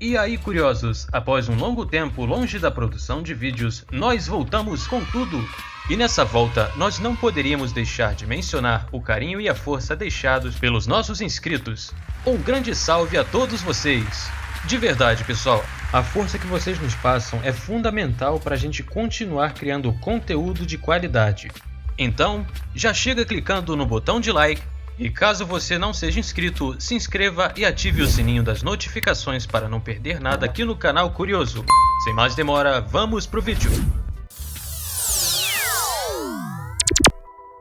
E aí, curiosos, após um longo tempo longe da produção de vídeos, nós voltamos com tudo! E nessa volta, nós não poderíamos deixar de mencionar o carinho e a força deixados pelos nossos inscritos. Um grande salve a todos vocês! De verdade, pessoal, a força que vocês nos passam é fundamental para a gente continuar criando conteúdo de qualidade. Então, já chega clicando no botão de like. E caso você não seja inscrito, se inscreva e ative o sininho das notificações para não perder nada aqui no canal Curioso. Sem mais demora, vamos pro vídeo!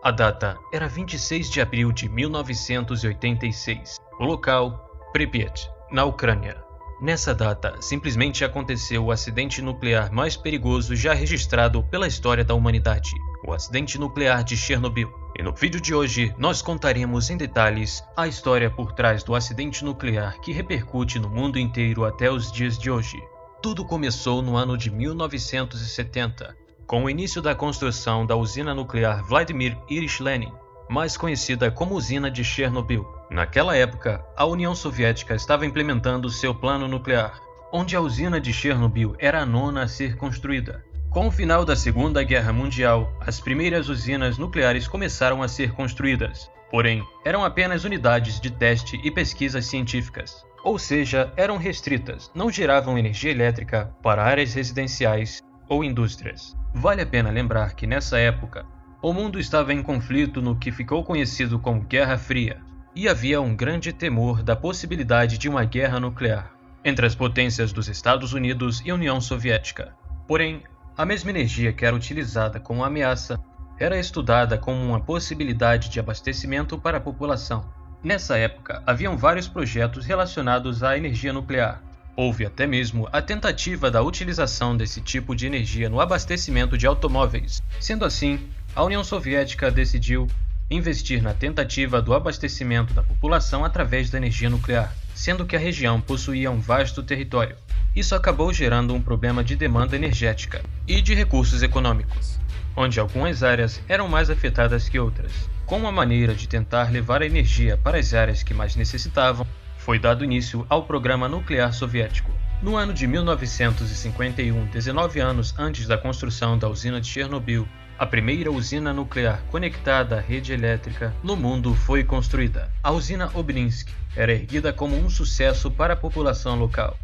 A data era 26 de abril de 1986. O local, Pripyat, na Ucrânia. Nessa data, simplesmente aconteceu o acidente nuclear mais perigoso já registrado pela história da humanidade, o acidente nuclear de Chernobyl. E no vídeo de hoje, nós contaremos em detalhes a história por trás do acidente nuclear que repercute no mundo inteiro até os dias de hoje. Tudo começou no ano de 1970, com o início da construção da usina nuclear Vladimir Ilyich Lenin, mais conhecida como usina de Chernobyl. Naquela época, a União Soviética estava implementando seu plano nuclear, onde a usina de Chernobyl era a nona a ser construída. Com o final da Segunda Guerra Mundial, as primeiras usinas nucleares começaram a ser construídas. Porém, eram apenas unidades de teste e pesquisas científicas. Ou seja, eram restritas, não geravam energia elétrica para áreas residenciais ou indústrias. Vale a pena lembrar que nessa época, o mundo estava em conflito no que ficou conhecido como Guerra Fria, e havia um grande temor da possibilidade de uma guerra nuclear entre as potências dos Estados Unidos e União Soviética. Porém, a mesma energia que era utilizada como ameaça era estudada como uma possibilidade de abastecimento para a população. Nessa época, haviam vários projetos relacionados à energia nuclear. Houve até mesmo a tentativa da utilização desse tipo de energia no abastecimento de automóveis. Sendo assim, a União Soviética decidiu investir na tentativa do abastecimento da população através da energia nuclear, sendo que a região possuía um vasto território. Isso acabou gerando um problema de demanda energética e de recursos econômicos, onde algumas áreas eram mais afetadas que outras. Com uma maneira de tentar levar a energia para as áreas que mais necessitavam, foi dado início ao programa nuclear soviético. No ano de 1951, 19 anos antes da construção da usina de Chernobyl, a primeira usina nuclear conectada à rede elétrica no mundo foi construída. A usina Obninsk era erguida como um sucesso para a população local.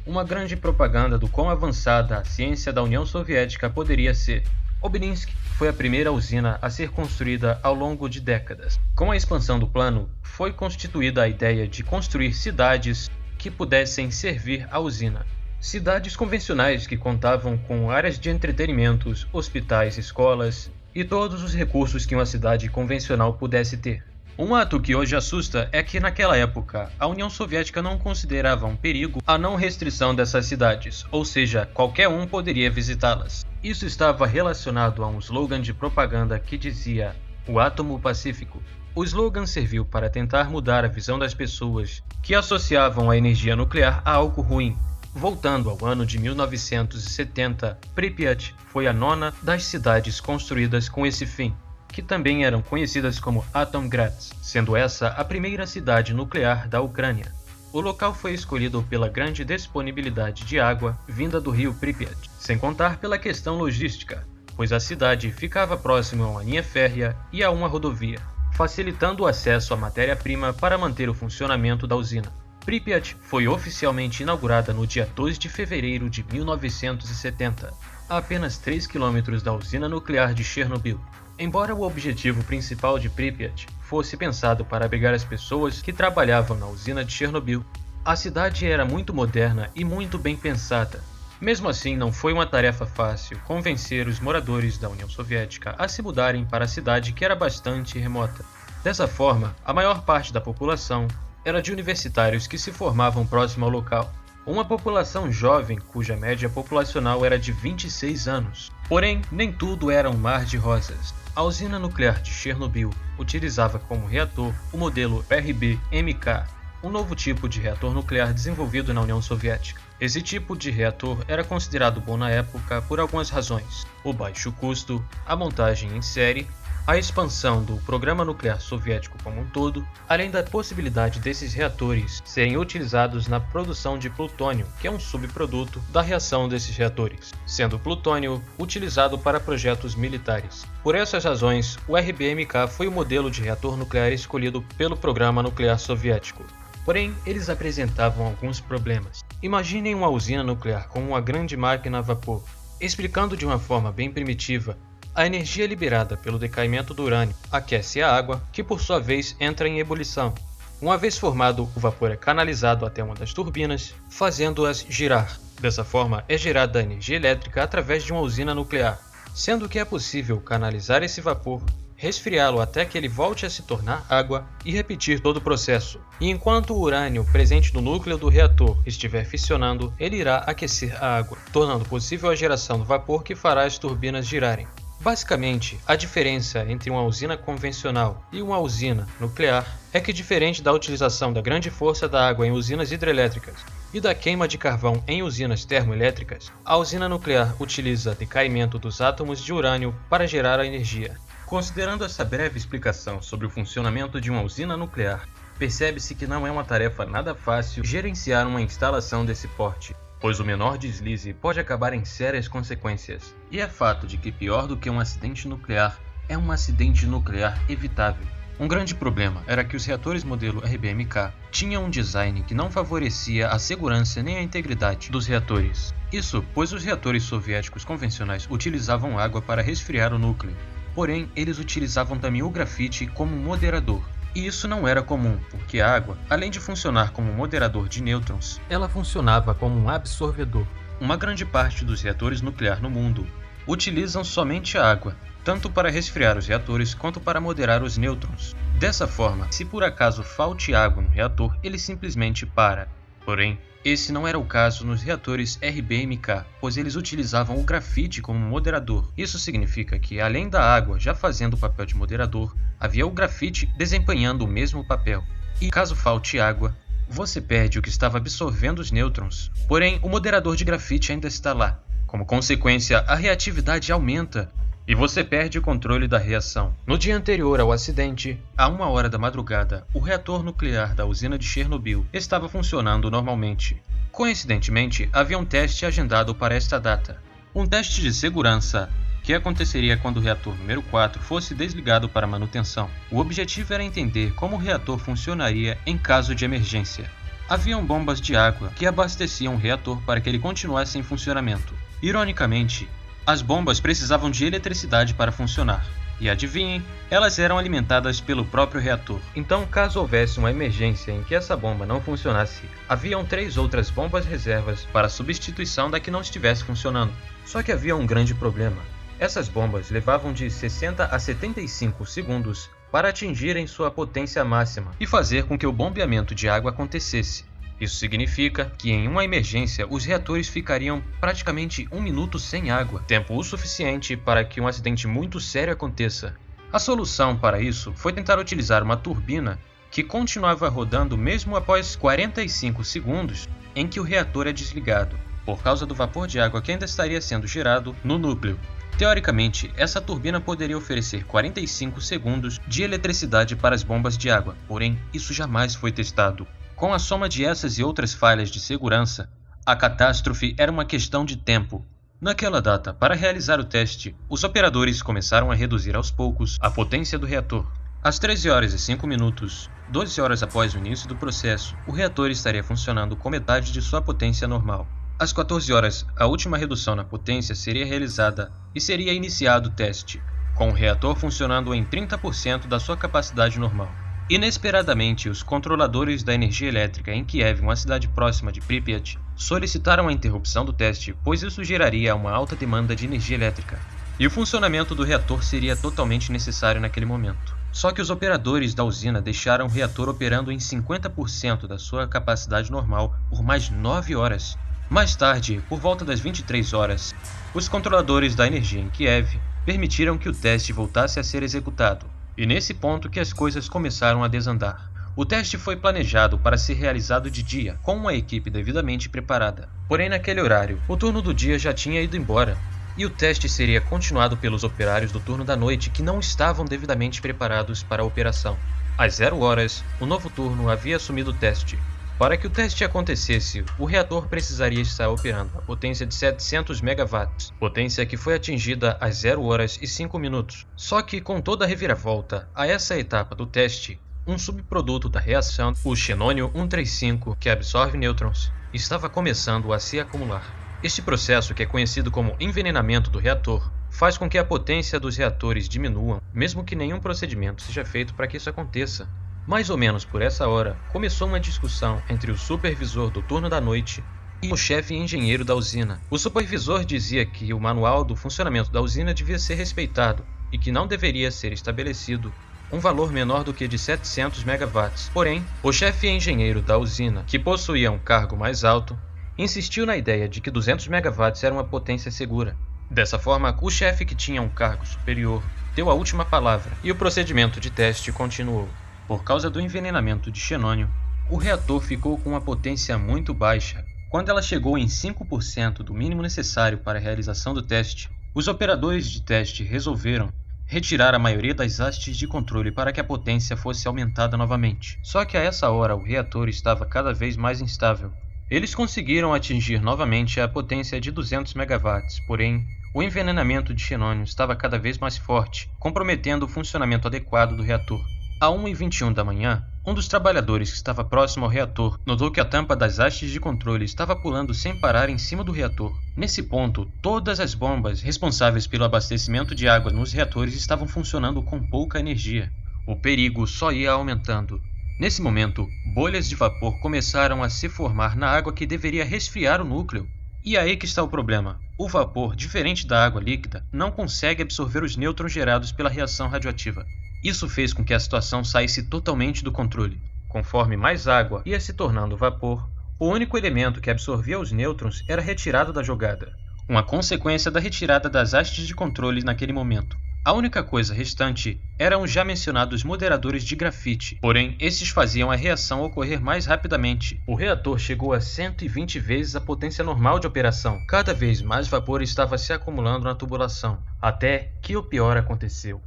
Uma grande propaganda do quão avançada a ciência da União Soviética poderia ser. Obninsk foi a primeira usina a ser construída ao longo de décadas. Com a expansão do plano, foi constituída a ideia de construir cidades que pudessem servir à usina. Cidades convencionais que contavam com áreas de entretenimentos, hospitais, escolas e todos os recursos que uma cidade convencional pudesse ter. Um ato que hoje assusta é que naquela época, a União Soviética não considerava um perigo a não restrição dessas cidades, ou seja, qualquer um poderia visitá-las. Isso estava relacionado a um slogan de propaganda que dizia "O átomo pacífico". O slogan serviu para tentar mudar a visão das pessoas que associavam a energia nuclear a algo ruim. Voltando ao ano de 1970, Pripyat foi a nona das cidades construídas com esse fim, que também eram conhecidas como Atomgrads, sendo essa a primeira cidade nuclear da Ucrânia. O local foi escolhido pela grande disponibilidade de água vinda do rio Pripyat, sem contar pela questão logística, pois a cidade ficava próxima a uma linha férrea e a uma rodovia, facilitando o acesso à matéria-prima para manter o funcionamento da usina. Pripyat foi oficialmente inaugurada no dia 2 de fevereiro de 1970, a apenas 3 km da usina nuclear de Chernobyl. Embora o objetivo principal de Pripyat fosse pensado para abrigar as pessoas que trabalhavam na usina de Chernobyl, a cidade era muito moderna e muito bem pensada. Mesmo assim, não foi uma tarefa fácil convencer os moradores da União Soviética a se mudarem para a cidade que era bastante remota. Dessa forma, a maior parte da população era de universitários que se formavam próximo ao local. Uma população jovem cuja média populacional era de 26 anos. Porém, nem tudo era um mar de rosas. A usina nuclear de Chernobyl utilizava como reator o modelo RB-MK, um novo tipo de reator nuclear desenvolvido na União Soviética. Esse tipo de reator era considerado bom na época por algumas razões: o baixo custo, a montagem em série a expansão do programa nuclear soviético como um todo, além da possibilidade desses reatores serem utilizados na produção de plutônio, que é um subproduto da reação desses reatores, sendo o plutônio utilizado para projetos militares. Por essas razões, o RBMK foi o modelo de reator nuclear escolhido pelo programa nuclear soviético. Porém, eles apresentavam alguns problemas. Imaginem uma usina nuclear com uma grande máquina a vapor. Explicando de uma forma bem primitiva, a energia liberada pelo decaimento do urânio aquece a água, que por sua vez entra em ebulição. Uma vez formado, o vapor é canalizado até uma das turbinas, fazendo-as girar. Dessa forma, é gerada a energia elétrica através de uma usina nuclear, sendo que é possível canalizar esse vapor, resfriá-lo até que ele volte a se tornar água e repetir todo o processo. E enquanto o urânio presente no núcleo do reator estiver fissionando, ele irá aquecer a água, tornando possível a geração do vapor que fará as turbinas girarem. Basicamente, a diferença entre uma usina convencional e uma usina nuclear é que, diferente da utilização da grande força da água em usinas hidrelétricas e da queima de carvão em usinas termoelétricas, a usina nuclear utiliza decaimento dos átomos de urânio para gerar a energia. Considerando essa breve explicação sobre o funcionamento de uma usina nuclear, percebe-se que não é uma tarefa nada fácil gerenciar uma instalação desse porte, pois o menor deslize pode acabar em sérias consequências. E é fato de que pior do que um acidente nuclear é um acidente nuclear evitável. Um grande problema era que os reatores modelo RBMK tinham um design que não favorecia a segurança nem a integridade dos reatores. Isso pois os reatores soviéticos convencionais utilizavam água para resfriar o núcleo. Porém, eles utilizavam também o grafite como moderador. E isso não era comum, porque a água, além de funcionar como moderador de nêutrons, ela funcionava como um absorvedor. Uma grande parte dos reatores nucleares no mundo utilizam somente a água, tanto para resfriar os reatores quanto para moderar os nêutrons. Dessa forma, se por acaso falte água no reator, ele simplesmente para. Porém, esse não era o caso nos reatores RBMK, pois eles utilizavam o grafite como moderador. Isso significa que, além da água já fazendo o papel de moderador, havia o grafite desempenhando o mesmo papel. E caso falte água, você perde o que estava absorvendo os nêutrons. Porém, o moderador de grafite ainda está lá. Como consequência, a reatividade aumenta e você perde o controle da reação. No dia anterior ao acidente, à 1h da madrugada, o reator nuclear da usina de Chernobyl estava funcionando normalmente. Coincidentemente, havia um teste agendado para esta data. Um teste de segurança que aconteceria quando o reator número 4 fosse desligado para manutenção. O objetivo era entender como o reator funcionaria em caso de emergência. Haviam bombas de água que abasteciam o reator para que ele continuasse em funcionamento. Ironicamente, as bombas precisavam de eletricidade para funcionar. E adivinhem, elas eram alimentadas pelo próprio reator. Então, caso houvesse uma emergência em que essa bomba não funcionasse, haviam 3 outras bombas reservas para substituição da que não estivesse funcionando. Só que havia um grande problema. Essas bombas levavam de 60 a 75 segundos para atingirem sua potência máxima e fazer com que o bombeamento de água acontecesse. Isso significa que em uma emergência os reatores ficariam praticamente 1 minuto sem água, tempo o suficiente para que um acidente muito sério aconteça. A solução para isso foi tentar utilizar uma turbina que continuava rodando mesmo após 45 segundos em que o reator é desligado, por causa do vapor de água que ainda estaria sendo gerado no núcleo. Teoricamente, essa turbina poderia oferecer 45 segundos de eletricidade para as bombas de água, porém isso jamais foi testado. Com a soma de essas e outras falhas de segurança, a catástrofe era uma questão de tempo. Naquela data, para realizar o teste, os operadores começaram a reduzir aos poucos a potência do reator. Às 13h05, 12 horas após o início do processo, o reator estaria funcionando com metade de sua potência normal. Às 14 horas, a última redução na potência seria realizada e seria iniciado o teste, com o reator funcionando em 30% da sua capacidade normal. Inesperadamente, os controladores da energia elétrica em Kiev, uma cidade próxima de Pripyat, solicitaram a interrupção do teste, pois isso geraria uma alta demanda de energia elétrica, e o funcionamento do reator seria totalmente necessário naquele momento. Só que os operadores da usina deixaram o reator operando em 50% da sua capacidade normal por mais 9 horas. Mais tarde, por volta das 23 horas, os controladores da energia em Kiev permitiram que o teste voltasse a ser executado. E nesse ponto que as coisas começaram a desandar. O teste foi planejado para ser realizado de dia, com uma equipe devidamente preparada. Porém, naquele horário, o turno do dia já tinha ido embora. e o teste seria continuado pelos operários do turno da noite que não estavam devidamente preparados para a operação. Às 0 horas, o novo turno havia assumido o teste. Para que o teste acontecesse, o reator precisaria estar operando a potência de 700 MW, potência que foi atingida às 0 horas e 5 minutos. Só que com toda a reviravolta a essa etapa do teste, um subproduto da reação, o xenônio 135, que absorve nêutrons, estava começando a se acumular. Este processo, que é conhecido como envenenamento do reator, faz com que a potência dos reatores diminua, mesmo que nenhum procedimento seja feito para que isso aconteça. Mais ou menos por essa hora, começou uma discussão entre o supervisor do turno da noite e o chefe engenheiro da usina. O supervisor dizia que o manual do funcionamento da usina devia ser respeitado e que não deveria ser estabelecido um valor menor do que de 700 MW. Porém, o chefe engenheiro da usina, que possuía um cargo mais alto, insistiu na ideia de que 200 MW era uma potência segura. Dessa forma, o chefe, que tinha um cargo superior, deu a última palavra e o procedimento de teste continuou. Por causa do envenenamento de xenônio, o reator ficou com uma potência muito baixa. Quando ela chegou em 5% do mínimo necessário para a realização do teste, os operadores de teste resolveram retirar a maioria das hastes de controle para que a potência fosse aumentada novamente. Só que a essa hora o reator estava cada vez mais instável. Eles conseguiram atingir novamente a potência de 200 MW, porém o envenenamento de xenônio estava cada vez mais forte, comprometendo o funcionamento adequado do reator. À 1h21 da manhã, um dos trabalhadores que estava próximo ao reator notou que a tampa das hastes de controle estava pulando sem parar em cima do reator. Nesse ponto, todas as bombas responsáveis pelo abastecimento de água nos reatores estavam funcionando com pouca energia. O perigo só ia aumentando. Nesse momento, bolhas de vapor começaram a se formar na água que deveria resfriar o núcleo. E aí que está o problema. O vapor, diferente da água líquida, não consegue absorver os nêutrons gerados pela reação radioativa. Isso fez com que a situação saísse totalmente do controle. Conforme mais água ia se tornando vapor, o único elemento que absorvia os nêutrons era retirado da jogada, uma consequência da retirada das hastes de controle naquele momento. A única coisa restante eram os já mencionados moderadores de grafite, porém esses faziam a reação ocorrer mais rapidamente. O reator chegou a 120 vezes a potência normal de operação. Cada vez mais vapor estava se acumulando na tubulação, até que o pior aconteceu.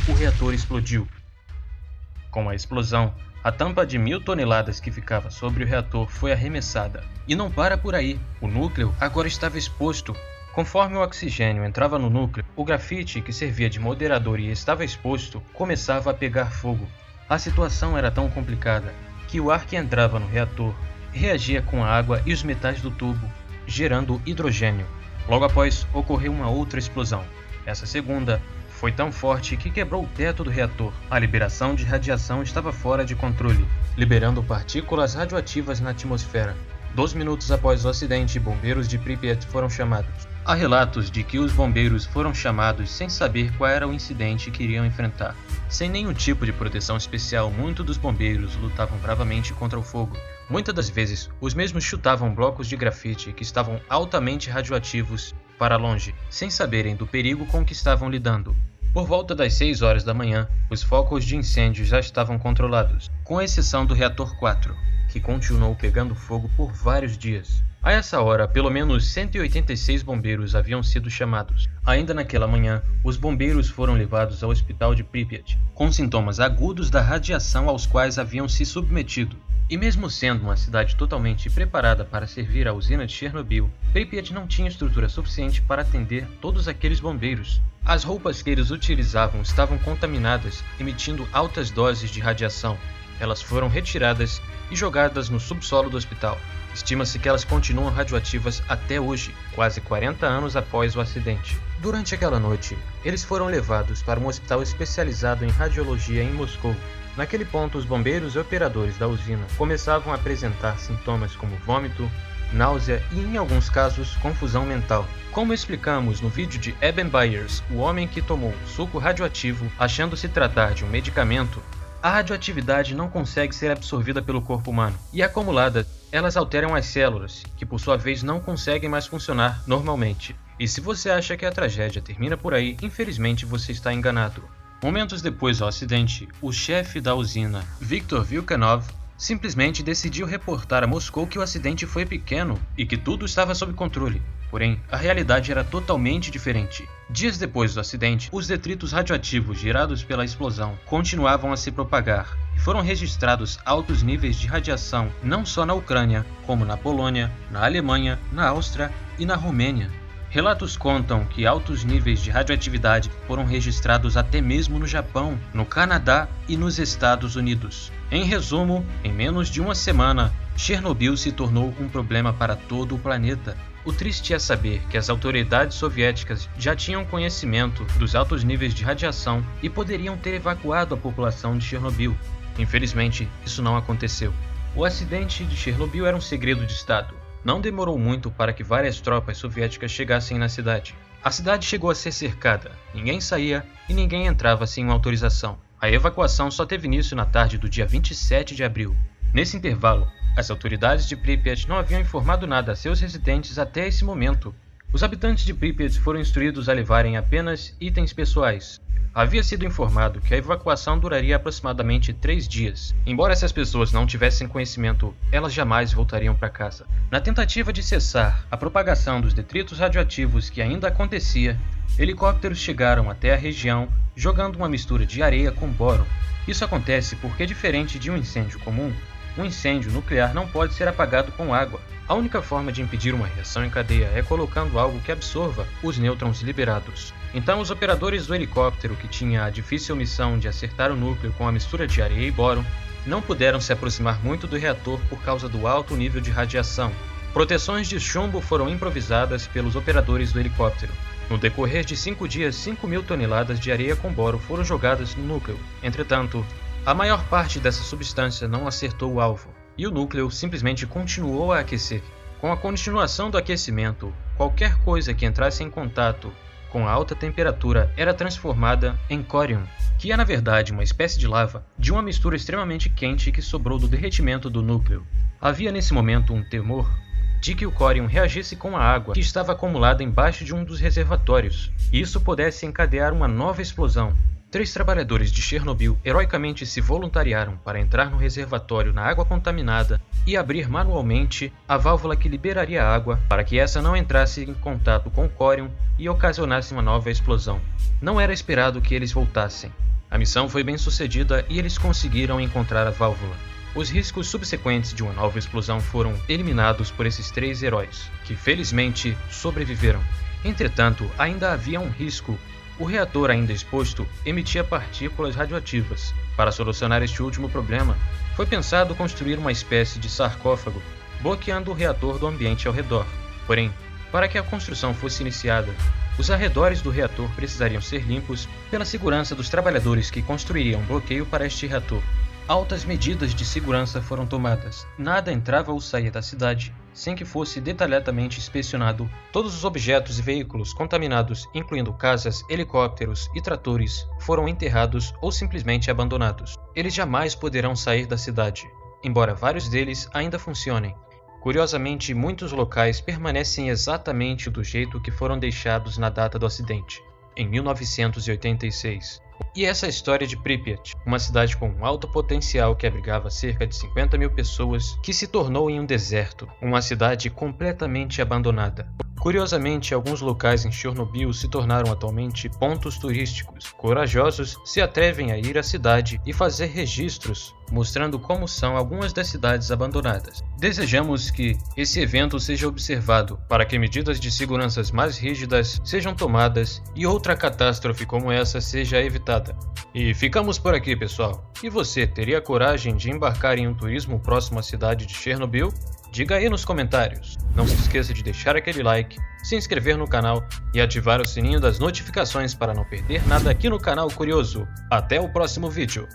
O reator explodiu. Com a explosão, a tampa de 1000 toneladas que ficava sobre o reator foi arremessada. E não para por aí, o núcleo agora estava exposto. Conforme o oxigênio entrava no núcleo, o grafite, que servia de moderador e estava exposto, começava a pegar fogo. A situação era tão complicada que o ar que entrava no reator reagia com a água e os metais do tubo, gerando hidrogênio. Logo após, ocorreu uma outra explosão. Essa segunda foi tão forte que quebrou o teto do reator. A liberação de radiação estava fora de controle, liberando partículas radioativas na atmosfera. 2 minutos após o acidente, bombeiros de Pripyat foram chamados. Há relatos de que os bombeiros foram chamados sem saber qual era o incidente que iriam enfrentar. Sem nenhum tipo de proteção especial, muitos dos bombeiros lutavam bravamente contra o fogo. Muitas das vezes, os mesmos chutavam blocos de grafite que estavam altamente radioativos para longe, sem saberem do perigo com que estavam lidando. Por volta das 6 horas da manhã, os focos de incêndio já estavam controlados, com exceção do reator 4, que continuou pegando fogo por vários dias. A essa hora, pelo menos 186 bombeiros haviam sido chamados. Ainda naquela manhã, os bombeiros foram levados ao hospital de Pripyat, com sintomas agudos da radiação aos quais haviam se submetido. E mesmo sendo uma cidade totalmente preparada para servir a usina de Chernobyl, Pripyat não tinha estrutura suficiente para atender todos aqueles bombeiros. As roupas que eles utilizavam estavam contaminadas, emitindo altas doses de radiação. Elas foram retiradas e jogadas no subsolo do hospital. Estima-se que elas continuam radioativas até hoje, quase 40 anos após o acidente. Durante aquela noite, eles foram levados para um hospital especializado em radiologia em Moscou. Naquele ponto, os bombeiros e operadores da usina começavam a apresentar sintomas como vômito, náusea e, em alguns casos, confusão mental. Como explicamos no vídeo de Eben Byers, o homem que tomou suco radioativo achando se tratar de um medicamento, a radioatividade não consegue ser absorvida pelo corpo humano e, acumulada, elas alteram as células, que por sua vez não conseguem mais funcionar normalmente. E se você acha que a tragédia termina por aí, infelizmente você está enganado. Momentos depois do acidente, o chefe da usina, Viktor Vilkanov, simplesmente decidiu reportar a Moscou que o acidente foi pequeno e que tudo estava sob controle. Porém, a realidade era totalmente diferente. Dias depois do acidente, os detritos radioativos gerados pela explosão continuavam a se propagar e foram registrados altos níveis de radiação não só na Ucrânia, como na Polônia, na Alemanha, na Áustria e na Romênia. Relatos contam que altos níveis de radioatividade foram registrados até mesmo no Japão, no Canadá e nos Estados Unidos. Em resumo, em menos de uma semana, Chernobyl se tornou um problema para todo o planeta. O triste é saber que as autoridades soviéticas já tinham conhecimento dos altos níveis de radiação e poderiam ter evacuado a população de Chernobyl. Infelizmente, isso não aconteceu. O acidente de Chernobyl era um segredo de Estado. Não demorou muito para que várias tropas soviéticas chegassem na cidade. A cidade chegou a ser cercada, ninguém saía e ninguém entrava sem uma autorização. A evacuação só teve início na tarde do dia 27 de abril. Nesse intervalo, as autoridades de Pripyat não haviam informado nada a seus residentes até esse momento. Os habitantes de Pripyat foram instruídos a levarem apenas itens pessoais. Havia sido informado que a evacuação duraria aproximadamente 3 dias. Embora essas pessoas não tivessem conhecimento, elas jamais voltariam para casa. Na tentativa de cessar a propagação dos detritos radioativos que ainda acontecia, helicópteros chegaram até a região jogando uma mistura de areia com boro. Isso acontece porque, diferente de um incêndio comum, um incêndio nuclear não pode ser apagado com água. A única forma de impedir uma reação em cadeia é colocando algo que absorva os nêutrons liberados. Então, os operadores do helicóptero, que tinha a difícil missão de acertar o núcleo com a mistura de areia e boro, não puderam se aproximar muito do reator por causa do alto nível de radiação. Proteções de chumbo foram improvisadas pelos operadores do helicóptero. No decorrer de 5 dias, 5.000 toneladas de areia com boro foram jogadas no núcleo. Entretanto, a maior parte dessa substância não acertou o alvo, e o núcleo simplesmente continuou a aquecer. Com a continuação do aquecimento, qualquer coisa que entrasse em contato com a alta temperatura era transformada em córium, que é na verdade uma espécie de lava de uma mistura extremamente quente que sobrou do derretimento do núcleo. Havia nesse momento um temor de que o córium reagisse com a água que estava acumulada embaixo de um dos reservatórios, e isso pudesse encadear uma nova explosão. 3 trabalhadores de Chernobyl heroicamente se voluntariaram para entrar no reservatório na água contaminada e abrir manualmente a válvula que liberaria a água para que essa não entrasse em contato com o córium e ocasionasse uma nova explosão. Não era esperado que eles voltassem. A missão foi bem sucedida e eles conseguiram encontrar a válvula. Os riscos subsequentes de uma nova explosão foram eliminados por esses 3 heróis, que felizmente sobreviveram. Entretanto, ainda havia um risco. O reator ainda exposto emitia partículas radioativas. Para solucionar este último problema, foi pensado construir uma espécie de sarcófago, bloqueando o reator do ambiente ao redor. Porém, para que a construção fosse iniciada, os arredores do reator precisariam ser limpos pela segurança dos trabalhadores que construiriam um bloqueio para este reator. Altas medidas de segurança foram tomadas. Nada entrava ou saía da cidade sem que fosse detalhadamente inspecionado. Todos os objetos e veículos contaminados, incluindo casas, helicópteros e tratores, foram enterrados ou simplesmente abandonados. Eles jamais poderão sair da cidade, embora vários deles ainda funcionem. Curiosamente, muitos locais permanecem exatamente do jeito que foram deixados na data do acidente, em 1986. E essa é a história de Pripyat, uma cidade com um alto potencial que abrigava cerca de 50.000 pessoas, que se tornou em um deserto, uma cidade completamente abandonada. Curiosamente, alguns locais em Chernobyl se tornaram atualmente pontos turísticos. Corajosos se atrevem a ir à cidade e fazer registros, mostrando como são algumas das cidades abandonadas. Desejamos que esse evento seja observado para que medidas de segurança mais rígidas sejam tomadas e outra catástrofe como essa seja evitada. E ficamos por aqui, pessoal. E você teria coragem de embarcar em um turismo próximo à cidade de Chernobyl? Diga aí nos comentários. Não se esqueça de deixar aquele like, se inscrever no canal e ativar o sininho das notificações para não perder nada aqui no canal Curioso. Até o próximo vídeo.